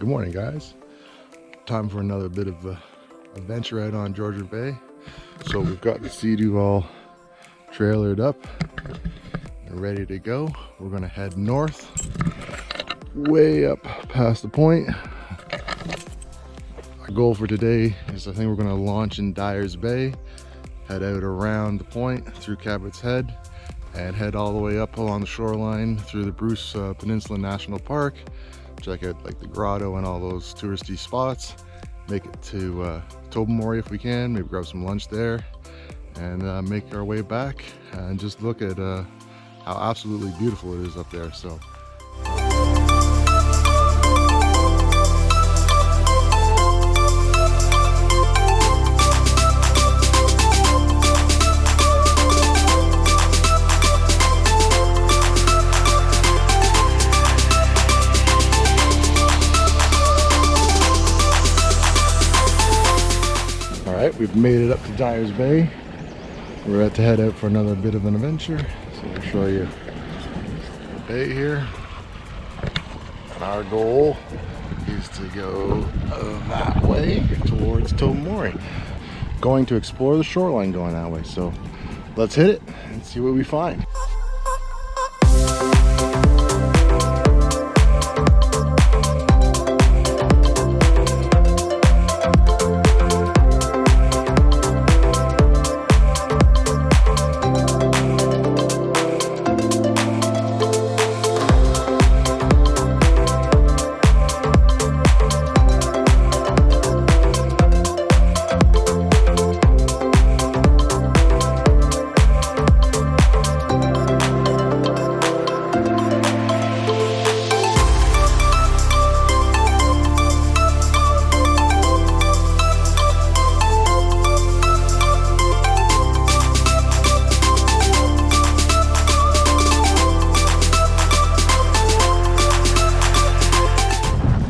Good morning, guys. Time for another bit of a adventure out on Georgian Bay. So we've got the Sea-Doo all trailered up and ready to go. We're gonna head north, way up past the point. Our goal for today is I think we're gonna launch in Dyer's Bay, head out around the point through Cabot's Head, and head all the way up along the shoreline through the Bruce Peninsula National Park. Check out like the Grotto and all those touristy spots. Make it to Tobermory if we can, maybe grab some lunch there, and make our way back and just look at how absolutely beautiful it is up there. So we've made it up to Dyer's Bay. We're about to head out for another bit of an adventure. So we'll show you the bay here. And our goal is to go that way towards Tobermory. Going to explore the shoreline going that way. So let's hit it and see what we find.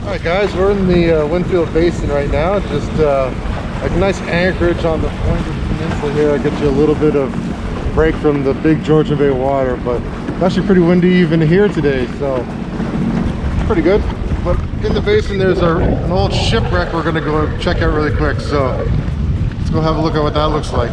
Alright guys, we're in the Winfield Basin right now. Just like a nice anchorage on the point of the peninsula here. I'll get you a little bit of break from the big Georgian Bay water, but it's actually pretty windy even here today, so it's pretty good. But in the basin there's an old shipwreck we're going to go check out really quick, so let's go have a look at what that looks like.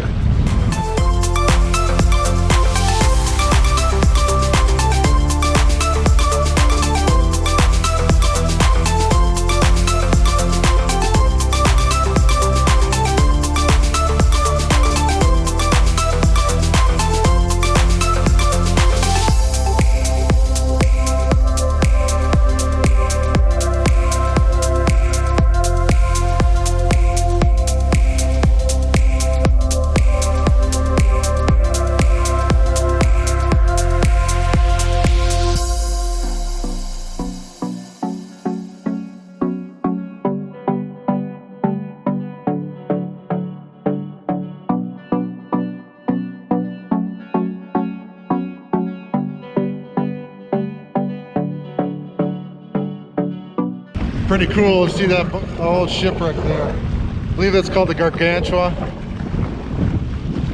Pretty cool to see that old shipwreck there. I believe that's called the Gargantua.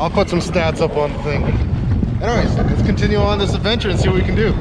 I'll put some stats up on the thing. Anyways, let's continue on this adventure and see what we can do.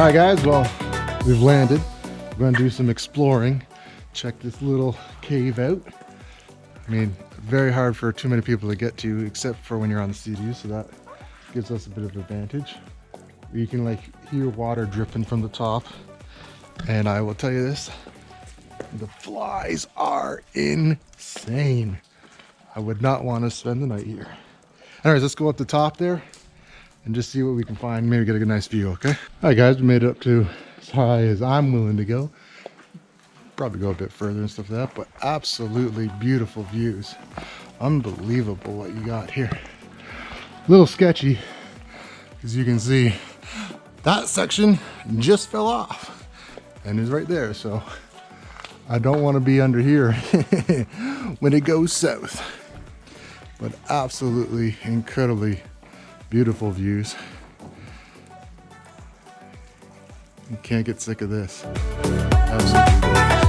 All right, guys, well, we've landed. We're gonna do some exploring. Check this little cave out. I mean, very hard for too many people to get to, except for when you're on the sea-doo, so that gives us a bit of advantage. You can like hear water dripping from the top. And I will tell you this, the flies are insane. I would not want to spend the night here. Anyways, let's go up the top there and just see what we can find. Maybe get a nice view, okay? All right, guys, we made it up to as high as I'm willing to go. Probably go a bit further and stuff like that, but absolutely beautiful views. Unbelievable what you got here. A little sketchy, as you can see, that section just fell off and is right there. So I don't want to be under here when it goes south, but absolutely incredibly beautiful views. You can't get sick of this. Absolutely gorgeous.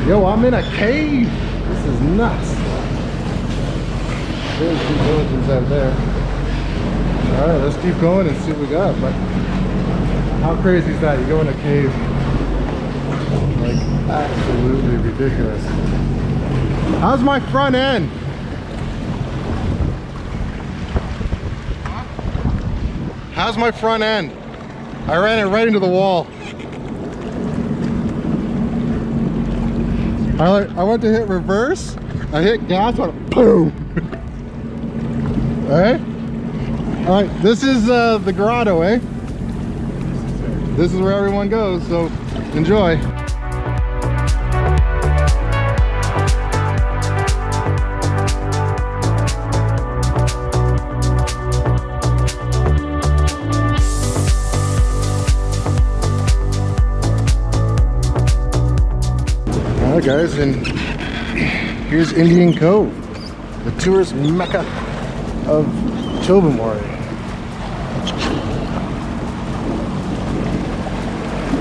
Yo, I'm in a cave. This is nuts. There's due diligence out there. All right, let's keep going and see what we got. But how crazy is that? You go in a cave, like absolutely ridiculous. How's my front end? How's my front end? I ran it right into the wall. I went to hit reverse, I hit gas, went boom. All right, this is the Grotto, eh? This is where everyone goes, so enjoy. Alright guys, and here's Indian Cove, the tourist mecca of Tobermory.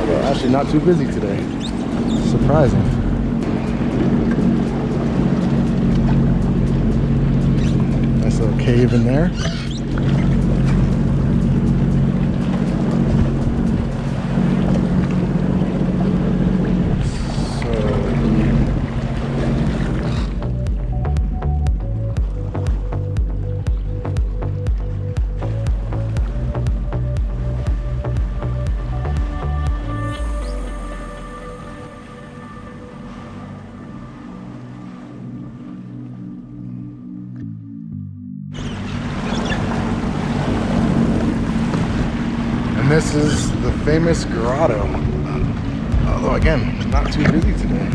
Well, actually not too busy today. Surprising. Nice little cave in there. misses the famous Grotto. Although again, not too busy today.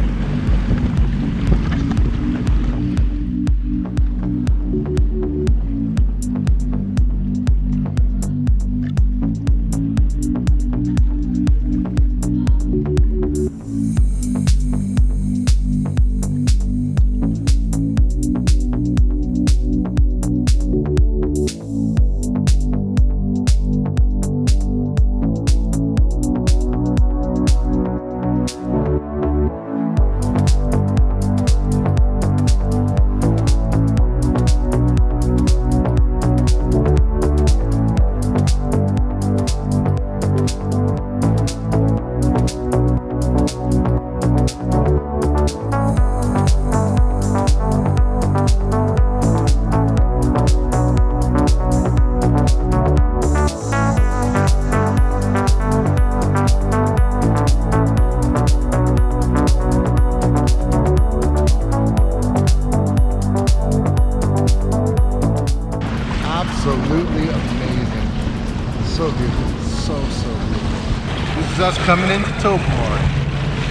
Absolutely amazing. So beautiful. So beautiful. This is us coming into Tobermory.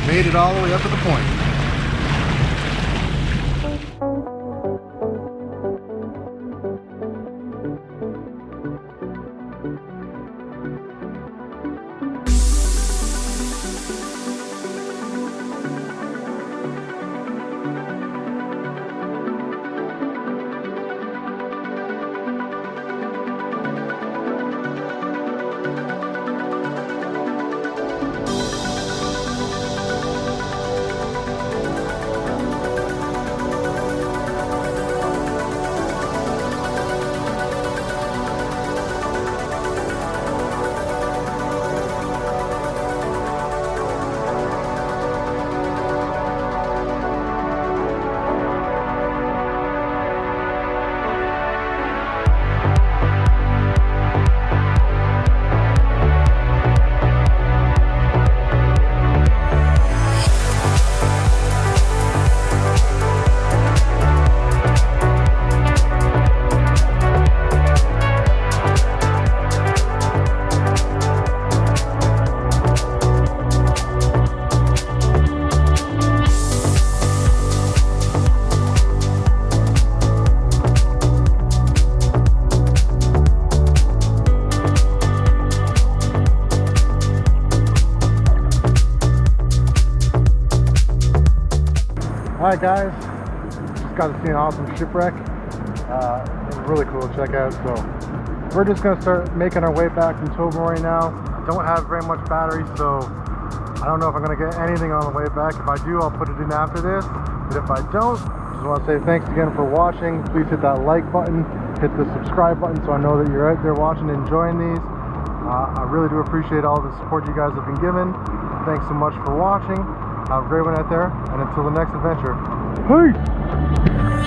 Made it all the way up to the point. Alright guys, just got to see an awesome shipwreck. It was really cool to check out. So we're just going to start making our way back from Tobermory now. I don't have very much battery, so I don't know if I'm going to get anything on the way back. If I do, I'll put it in after this. But if I don't, just want to say thanks again for watching. Please hit that like button, hit the subscribe button so I know that you're out there watching and enjoying these. I really do appreciate all the support you guys have been given. Thanks so much for watching. Have a great one out there, and until the next adventure, peace!